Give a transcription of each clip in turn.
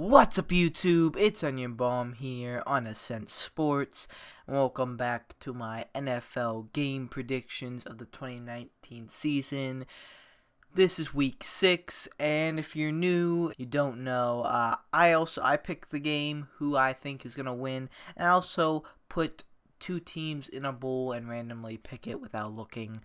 What's up, YouTube? It's Onion Bomb here on Ascent Sports. Welcome back to my NFL game predictions of the 2019 season. This is week 6, and if you're new, you don't know, I picked the game, who I think is gonna win, and I also put two teams in a bowl and randomly pick it without looking.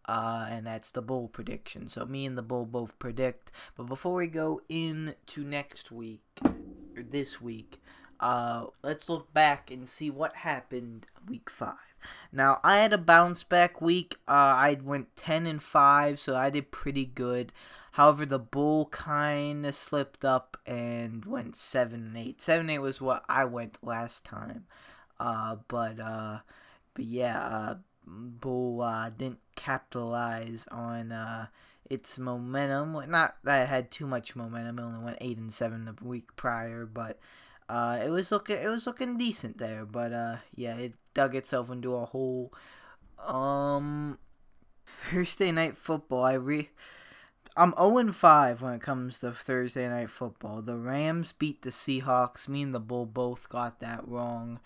And that's the bowl prediction. So me and the bowl both predict. But before we go into next week, or this week, let's look back and see what happened week 5. Now, I had a bounce back week. I went 10-5, so I did pretty good. However, the bowl kind of slipped up and went 7-8. 7-8 was what I went last time. But yeah, Bull didn't capitalize on its momentum. Not that it had too much momentum. It only went 8-7 the week prior, but it was looking decent there. But yeah, it dug itself into a hole. Thursday night football. I'm 0-5 when it comes to Thursday night football. The Rams beat the Seahawks. Me and the Bull both got that wrong.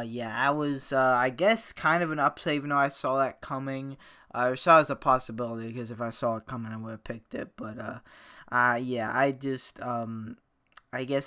Yeah, I was, I guess, kind of an upset, even though I saw that coming. I saw it as a possibility, because if I saw it coming, I would have picked it. But, yeah, I guess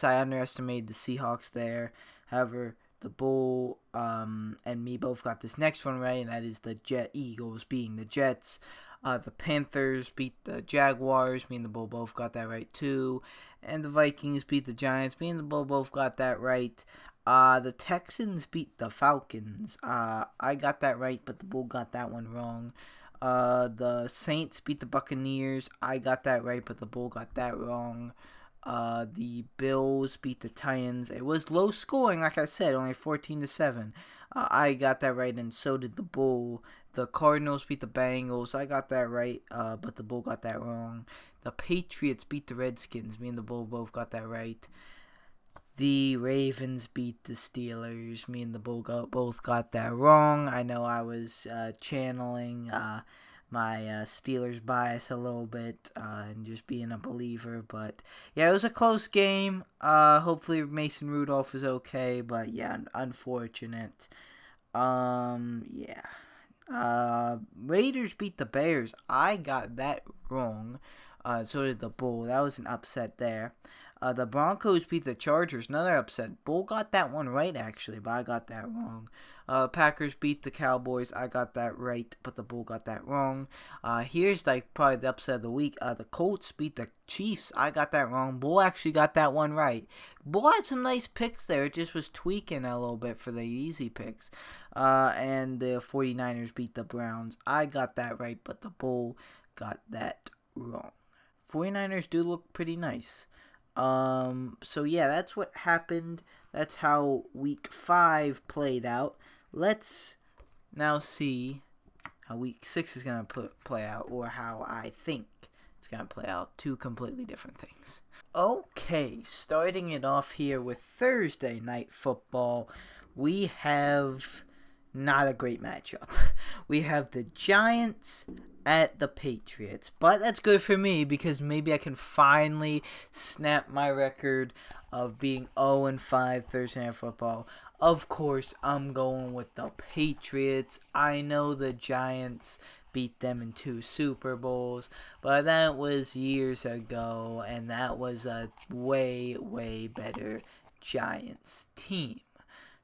I underestimated the Seahawks there. However, the Bull, and me both got this next one right, and that is the Eagles beating the Jets. The Panthers beat the Jaguars. Me and the Bull both got that right, too. And the Vikings beat the Giants. Me and the Bull both got that right. The Texans beat the Falcons. I got that right, but the Bull got that one wrong. The Saints beat the Buccaneers. I got that right, but the Bull got that wrong. The Bills beat the Titans. It was low scoring, like I said, only 14-7. I got that right, and so did the Bull. The Cardinals beat the Bengals. I got that right, but the Bull got that wrong. The Patriots beat the Redskins. Me and the Bull both got that right. The Ravens beat the Steelers. Me and the Bull both got that wrong. I know I was channeling my Steelers bias a little bit and just being a believer. But, yeah, it was a close game. Hopefully Mason Rudolph is okay. But, yeah, unfortunate. Yeah. Raiders beat the Bears. I got that wrong. So did the Bull. That was an upset there. The Broncos beat the Chargers. Another upset. Bull got that one right, actually, but I got that wrong. Packers beat the Cowboys. I got that right, but the Bull got that wrong. Here's probably the upset of the week. The Colts beat the Chiefs. I got that wrong. Bull actually got that one right. Bull had some nice picks there. It just was tweaking a little bit for the easy picks. And the 49ers beat the Browns. I got that right, but the Bull got that wrong. 49ers do look pretty nice. So yeah, that's what happened. That's how week 5 played out. Let's now see how week 6 is going to play out, or how I think it's going to play out. Two completely different things. Okay, starting it off here with Thursday night football, we have not a great matchup. We have the Giants at the Patriots, but that's good for me because maybe I can finally snap my record of being 0-5 Thursday night football. Of course, I'm going with the Patriots. I know the Giants beat them in 2 Super Bowls, but that was years ago, and that was a way, way better Giants team.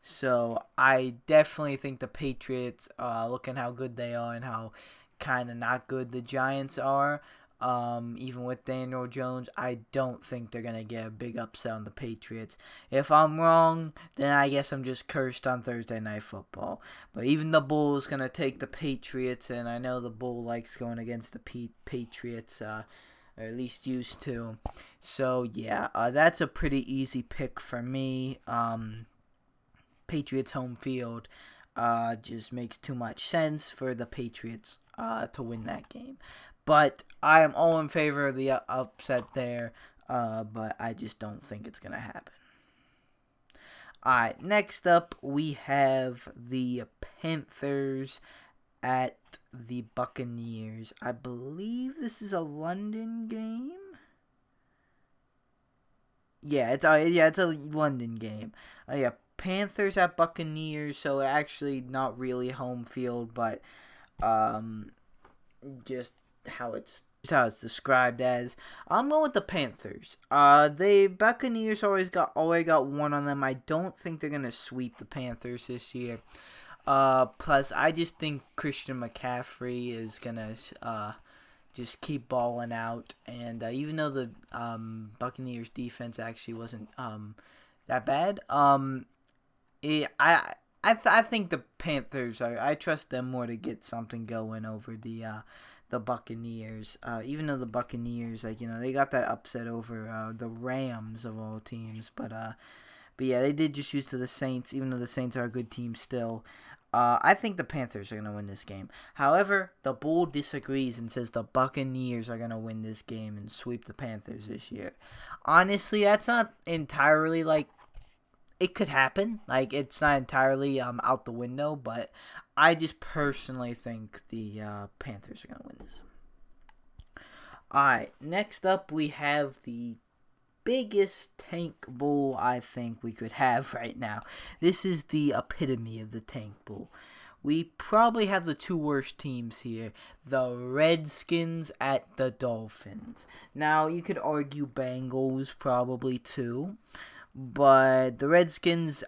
So I definitely think the Patriots, looking how good they are and how kind of not good the Giants are, even with Daniel Jones, I don't think they're going to get a big upset on the Patriots. If I'm wrong, then I guess I'm just cursed on Thursday night football. But even the Bull is going to take the Patriots, and I know the Bull likes going against the Patriots, or at least used to. So yeah, that's a pretty easy pick for me. Patriots home field just makes too much sense for the Patriots to win that game. But I am all in favor of the upset there, but I just don't think it's going to happen. Alright, next up we have the Panthers at the Buccaneers. I believe this is a London game. Yeah, it's a London game. Yeah, Panthers at Buccaneers, so actually not really home field, but um, just how it's described as. I'm going with the Panthers. The Buccaneers already got one on them. I don't think they're gonna sweep the Panthers this year. Plus I just think Christian McCaffrey is gonna just keep balling out, and even though the Buccaneers defense actually wasn't that bad, I think the Panthers I trust them more to get something going over the Buccaneers. Even though the Buccaneers, like, they got that upset over the Rams of all teams, but yeah, they did just lose to the Saints, even though the Saints are a good team still. I think the Panthers are going to win this game. However, the Bull disagrees and says the Buccaneers are going to win this game and sweep the Panthers this year. Honestly, that's not entirely, like, it could happen. Like, it's not entirely out the window, but I just personally think the Panthers are going to win this. Alright, next up we have the biggest tank bowl I think we could have right now. This is the epitome of the tank bowl. We probably have the two worst teams here, the Redskins at the Dolphins. Now, you could argue Bengals probably too, but the Redskins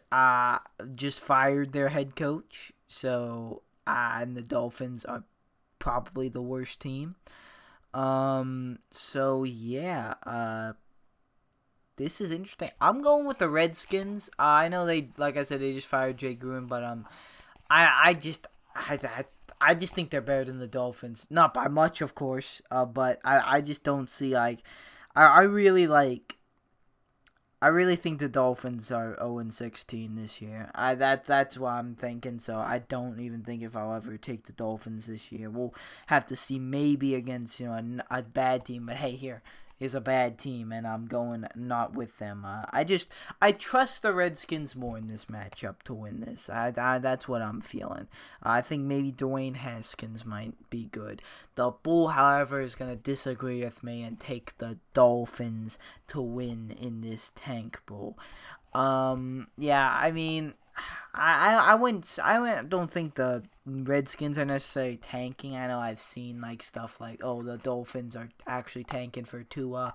just fired their head coach, so and the Dolphins are probably the worst team. So yeah, this is interesting. I'm going with the Redskins. I know like I said, they just fired Jay Gruden, but I just think they're better than the Dolphins. Not by much, of course. But I just don't see, like, I really think the Dolphins are 0-16 this year. That's what I'm thinking. So I don't even think if I'll ever take the Dolphins this year. We'll have to see, maybe against a bad team. But hey, here is a bad team, and I'm going not with them. I trust the Redskins more in this matchup to win this. That's what I'm feeling. I think maybe Dwayne Haskins might be good. The Bull, however, is going to disagree with me and take the Dolphins to win in this tank bowl. Yeah, I mean, I don't think the Redskins are necessarily tanking. I know I've seen like stuff like, oh, the Dolphins are actually tanking for Tua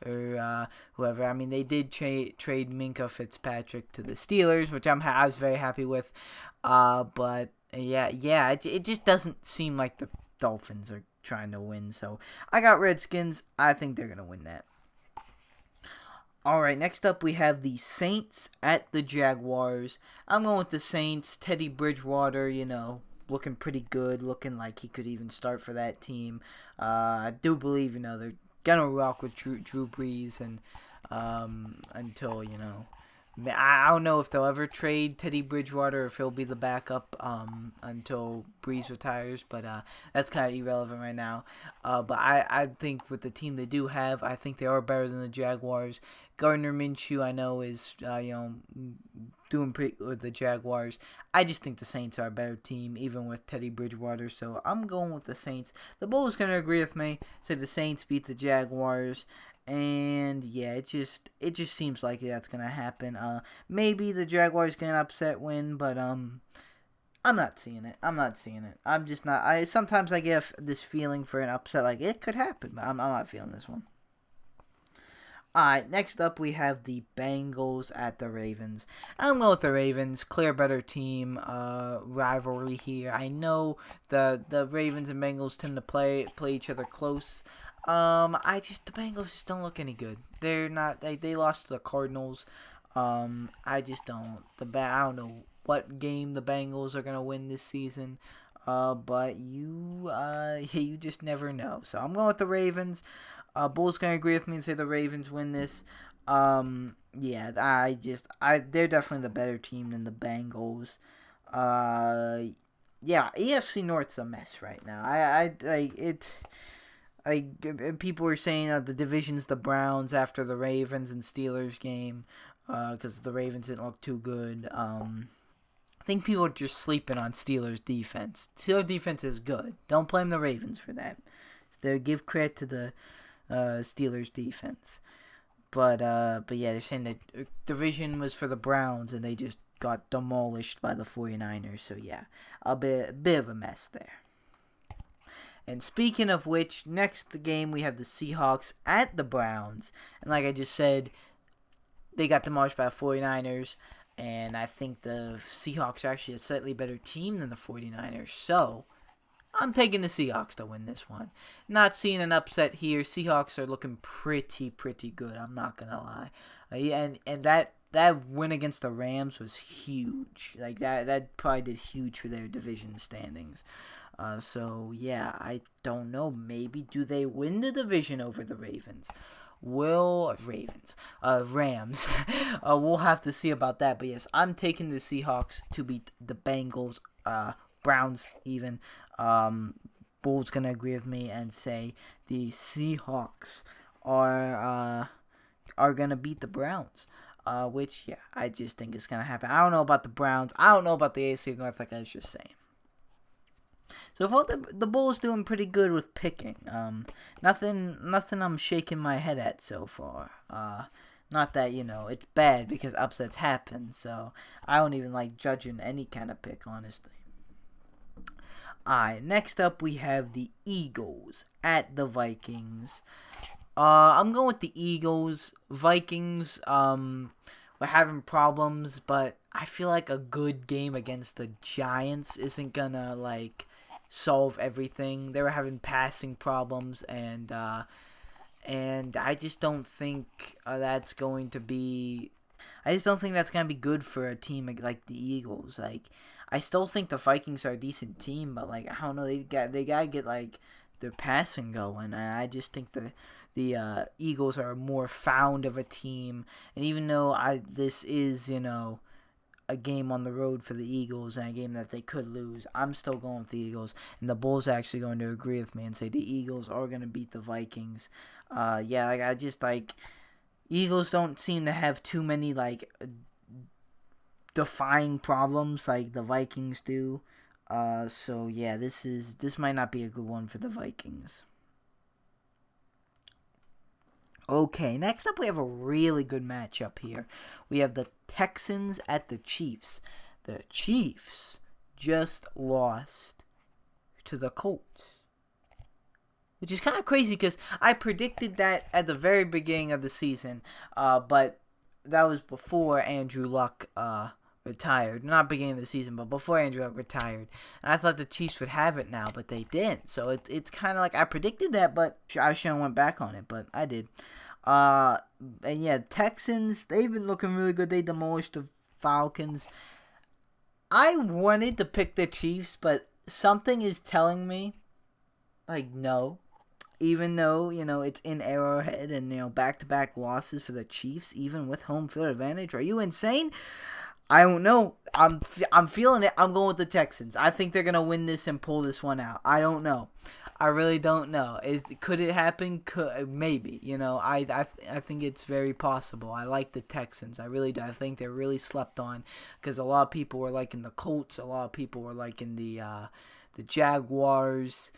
or whoever. I mean, they did trade Minkah Fitzpatrick to the Steelers, which I was very happy with. But yeah, it just doesn't seem like the Dolphins are trying to win. So I got Redskins. I think they're gonna win that. Alright, next up we have the Saints at the Jaguars. I'm going with the Saints. Teddy Bridgewater, looking pretty good. Looking like he could even start for that team. I do believe, they're going to rock with Drew Brees and until, I don't know if they'll ever trade Teddy Bridgewater or if he'll be the backup until Brees retires, but that's kind of irrelevant right now. But I think with the team they do have, I think they are better than the Jaguars. Gardner Minshew, I know, is doing pretty good with the Jaguars. I just think the Saints are a better team, even with Teddy Bridgewater. So I'm going with the Saints. The Bulls gonna agree with me. Say the Saints beat the Jaguars. And yeah, it just seems like that's gonna happen. Maybe the Jaguars get an upset win, but I'm not seeing it. I'm just not. Sometimes I get this feeling for an upset, like it could happen, but I'm not feeling this one. Alright, next up we have the Bengals at the Ravens. I'm going with the Ravens. Clear better team. Rivalry here. I know the Ravens and Bengals tend to play each other close. The Bengals just don't look any good. They're not. They lost to the Cardinals. I just don't. I don't know what game the Bengals are gonna win this season. But you just never know. So I'm going with the Ravens. Bulls gonna agree with me and say the Ravens win this. Yeah, they're definitely the better team than the Bengals. Yeah, EFC North's a mess right now. People were saying the division's the Browns after the Ravens and Steelers game, because the Ravens didn't look too good. I think people are just sleeping on Steelers defense. Steelers defense is good. Don't blame the Ravens for that. Give credit to the Steelers defense. But yeah, they're saying that division was for the Browns, and they just got demolished by the 49ers. So yeah, a bit of a mess there. And speaking of which, next game we have the Seahawks at the Browns. And like I just said, they got demolished by the 49ers. And I think the Seahawks are actually a slightly better team than the 49ers. So I'm taking the Seahawks to win this one. Not seeing an upset here. Seahawks are looking pretty good. I'm not going to lie. And that win against the Rams was huge. Like that probably did huge for their division standings. So yeah, I don't know. Maybe do they win the division over the Ravens? Rams. We'll have to see about that. But yes, I'm taking the Seahawks to beat the Bengals, Browns even. Bull's gonna agree with me and say the Seahawks are gonna beat the Browns. Which yeah, I just think is gonna happen. I don't know about the Browns. I don't know about the AFC North, like I was just saying. So far, the Bulls doing pretty good with picking. Nothing I'm shaking my head at so far. Not that, it's bad because upsets happen. So I don't even like judging any kind of pick, honestly. Alright, next up we have the Eagles at the Vikings. I'm going with the Eagles. Vikings, we're having problems, but I feel like a good game against the Giants isn't gonna, solve everything. They were having passing problems, and I just don't think that's going to be... I just don't think that's going to be good for a team like the Eagles. I still think the Vikings are a decent team, but, I don't know, they got to get, their passing going, and I just think the Eagles are a more found of a team, and even though this is, a game on the road for the Eagles and a game that they could lose, I'm still going with the Eagles, and the Bulls are actually going to agree with me and say the Eagles are going to beat the Vikings. Eagles don't seem to have too many, defying problems like the Vikings do. So yeah, this might not be a good one for the Vikings. Okay, next up we have a really good matchup here. We have the Texans at the Chiefs. The Chiefs just lost to the Colts, which is kind of crazy because I predicted that at the very beginning of the season, but that was before Andrew Luck retired. Not beginning of the season, but before Andrew Luck retired. And I thought the Chiefs would have it now, but they didn't. So it's kind of like I predicted that, but I shouldn't have went back on it, but I did. And yeah, Texans, they've been looking really good. They demolished the Falcons. I wanted to pick the Chiefs, but something is telling me, no. Even though, it's in Arrowhead and, back-to-back losses for the Chiefs, even with home field advantage. Are you insane? I don't know. I'm feeling it. I'm going with the Texans. I think they're going to win this and pull this one out. I don't know. I really don't know. Could it happen? Maybe. I think it's very possible. I like the Texans. I really do. I think they're really slept on because a lot of people were liking the Colts. A lot of people were liking the Jaguars.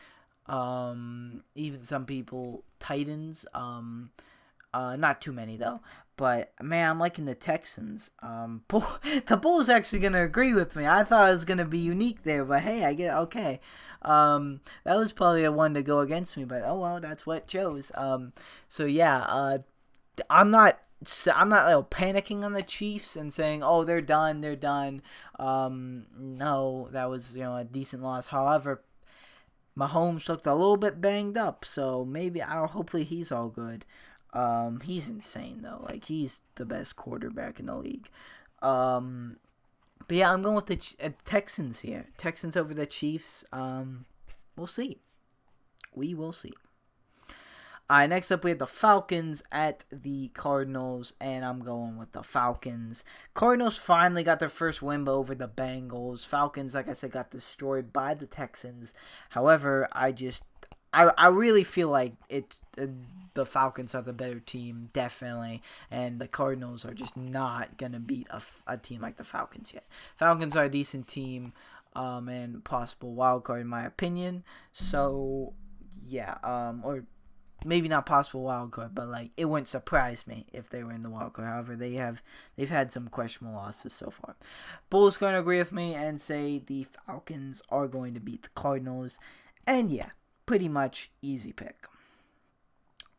Even some people Titans. Not too many though. But man, I'm liking the Texans. The Bulls actually gonna agree with me. I thought it was gonna be unique there, but hey, I get okay. That was probably a one to go against me, but oh well, that's what it chose. So yeah, I'm not panicking on the Chiefs and saying, oh, they're done. No, that was a decent loss. However, Mahomes looked a little bit banged up, so maybe hopefully he's all good. He's insane though. He's the best quarterback in the league. But yeah, I'm going with the Texans here. Texans over the Chiefs. We'll see. We will see. Next up we have the Falcons at the Cardinals, and I'm going with the Falcons. Cardinals finally got their first win over the Bengals. Falcons, like I said, got destroyed by the Texans. However, I really feel like the Falcons are the better team, definitely, and the Cardinals are just not going to beat a team like the Falcons yet. Falcons are a decent team, and possible wild card in my opinion. So, yeah, or maybe not possible wild card, but like it wouldn't surprise me if they were in the wild card. However, they've had some questionable losses so far. Bull's going to agree with me and say the Falcons are going to beat the Cardinals, and yeah, pretty much easy pick.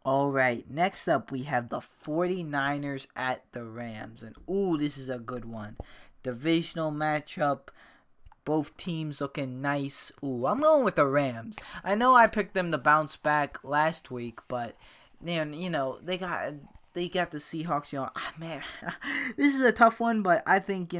All right, next up we have the 49ers at the Rams, and ooh, this is a good one. Divisional matchup. Both teams looking nice. Ooh, I'm going with the Rams. I know I picked them to bounce back last week, but man, they got the Seahawks. Man, this is a tough one, but I think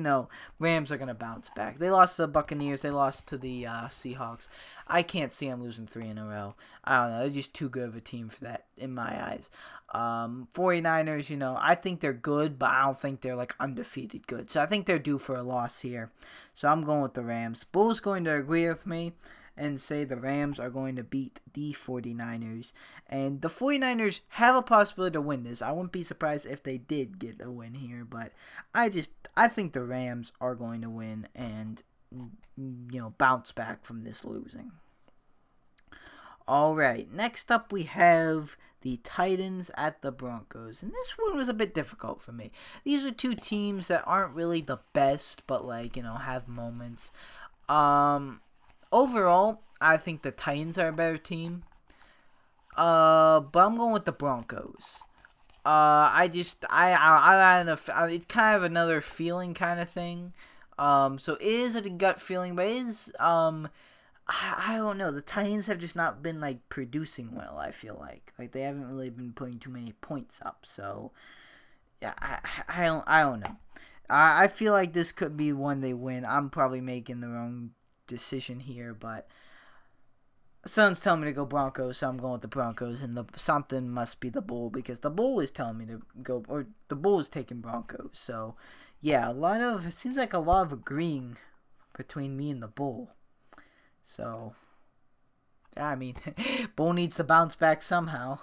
Rams are gonna bounce back. They lost to the Buccaneers. They lost to the Seahawks. I can't see them losing 3 in a row. I don't know. They're just too good of a team for that in my eyes. 49ers, I think they're good, but I don't think they're like undefeated good. So I think they're due for a loss here. So I'm going with the Rams. Bull's going to agree with me and say the Rams are going to beat the 49ers. And the 49ers have a possibility to win this. I wouldn't be surprised if they did get a win here, but I think the Rams are going to win and bounce back from this losing. All right, next up we have the Titans at the Broncos. And this one was a bit difficult for me. These are two teams that aren't really the best, but have moments. Overall, I think the Titans are a better team. But I'm going with the Broncos. It's kind of another feeling kind of thing. So it is a gut feeling, but it is, I don't know. The Titans have just not been producing well. I feel like they haven't really been putting too many points up. So yeah, I don't know. I feel like this could be one they win. I'm probably making the wrong decision here, but someone's telling me to go Broncos, so I'm going with the Broncos, and something must be the Bull because the Bull is telling me to go, or the Bull is taking Broncos. So yeah, it seems like a lot of agreeing between me and the Bull. So, I mean, Bull needs to bounce back somehow.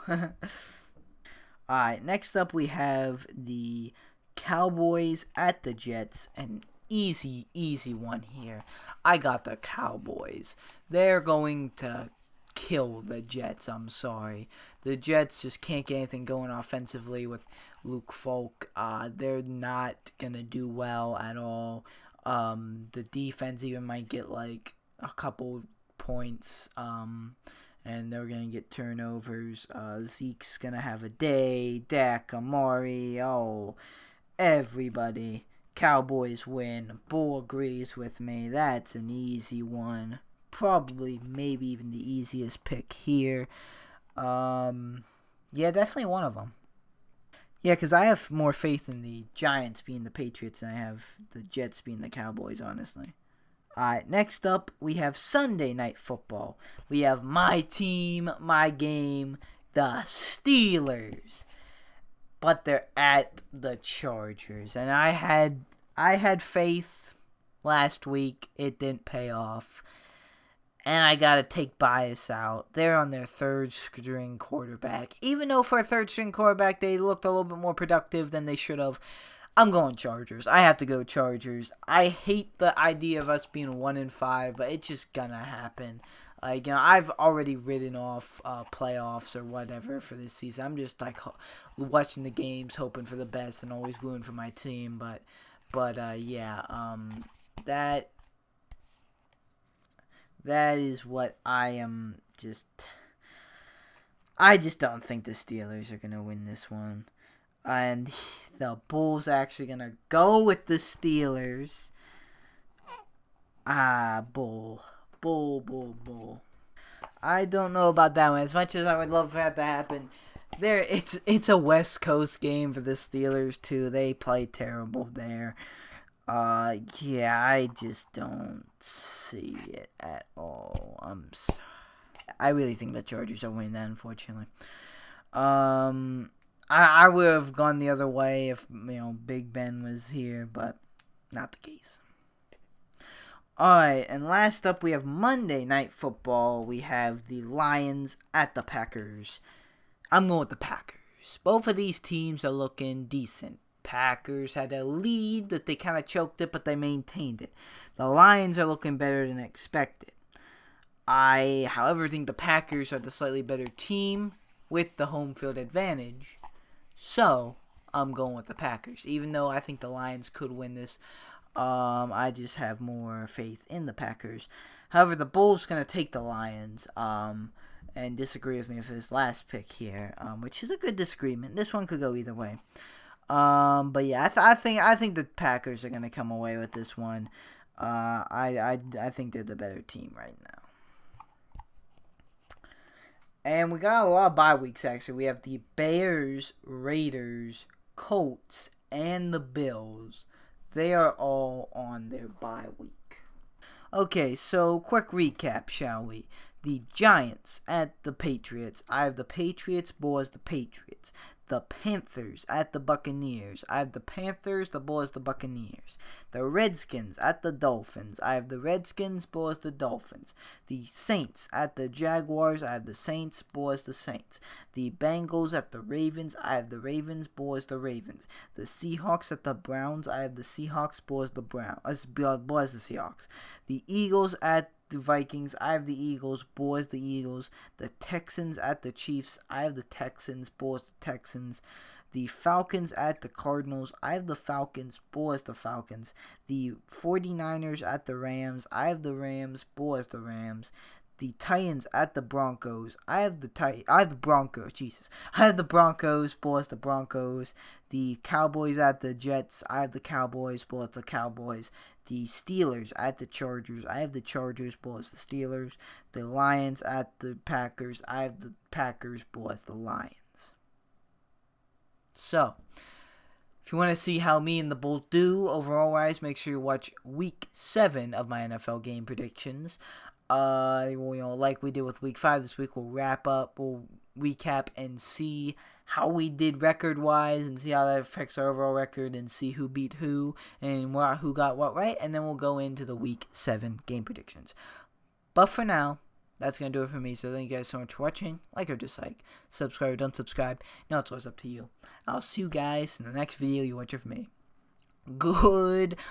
Alright, next up we have the Cowboys at the Jets. An easy one here. I got the Cowboys. They're going to kill the Jets, I'm sorry. The Jets just can't get anything going offensively with Luke Falk. They're not going to do well at all. The defense even might get a couple points, and they're gonna get turnovers. Zeke's gonna have a day. Dak, Amari, everybody. Cowboys win. Bull agrees with me. That's an easy one. Probably, maybe even the easiest pick here. Yeah, definitely one of them. Yeah, because I have more faith in the Giants being the Patriots than I have the Jets being the Cowboys, honestly. Alright, next up, we have Sunday Night Football. We have my team, my game, the Steelers. But they're at the Chargers. And I had faith last week. It didn't pay off. And I got to take bias out. They're on their third-string quarterback. Even though for a third-string quarterback, they looked a little bit more productive than they should have. I'm going Chargers. I have to go Chargers. I hate the idea of us being 1-5, but it's just gonna happen. I've already written off playoffs or whatever for this season. I'm just watching the games, hoping for the best, and always rooting for my team. But that is what I am. I just don't think the Steelers are gonna win this one. And the Bulls actually going to go with the Steelers. Bull. I don't know about that one. As much as I would love for that to happen, it's a West Coast game for the Steelers, too. They play terrible there. Yeah, I just don't see it at all. I'm sorry. I really think the Chargers are winning that, unfortunately. I would have gone the other way if, Big Ben was here, but not the case. Alright, and last up we have Monday Night Football. We have the Lions at the Packers. I'm going with the Packers. Both of these teams are looking decent. Packers had a lead that they kind of choked it, but they maintained it. The Lions are looking better than expected. I, however, think the Packers are the slightly better team. with the home field advantage. So, I'm going with the Packers. Even though I think the Lions could win this, I just have more faith in the Packers. However, the Bulls going to take the Lions, and disagree with me for this last pick here, which is a good disagreement. This one could go either way. But yeah, I think the Packers are going to come away with this one. I think they're the better team right now. And we got a lot of bye weeks, actually. We have the Bears, Raiders, Colts, and the Bills. They are all on their bye week. Okay, so quick recap, shall we? The Giants at the Patriots. I have the Patriots, boys, the Patriots. The Panthers at the Buccaneers. I have the Panthers, the boys, the Buccaneers. The Redskins at the Dolphins. I have the Redskins, boys, the Dolphins. The Saints at the Jaguars. I have the Saints, boys, the Saints. The Bengals at the Ravens. I have the Ravens, boys, the Ravens. The Seahawks at the Browns. I have the Seahawks, boys, the Browns. Boys, the Seahawks. The Eagles at the Vikings. I have the Eagles, boys, the Eagles. The Texans at the Chiefs. I have the Texans, boys, the Texans. The Falcons at the Cardinals. I have the Falcons, boys, the Falcons. The 49ers at the Rams. I have the Rams, boys, the Rams. The Titans at the Broncos. I have the Broncos. Jesus. I have the Broncos, boys, the Broncos. The Cowboys at the Jets. I have the Cowboys, boys, the Cowboys. The Steelers at the Chargers. I have the Chargers, boys, the Steelers. The Lions at the Packers. I have the Packers, boys, the Lions. So, if you want to see how me and the Bulls do overall wise, make sure you watch week 7 of my NFL game predictions. Like we did with week 5, this week we'll recap and see how we did record wise and see how that affects our overall record and see who beat who and who got what right, and then we'll go into the week 7 game predictions. But for now, that's going to do it for me. So thank you guys so much for watching. Like or dislike, subscribe or don't subscribe. Now it's always up to you. I'll see you guys in the next video you watch of me. Goodbye.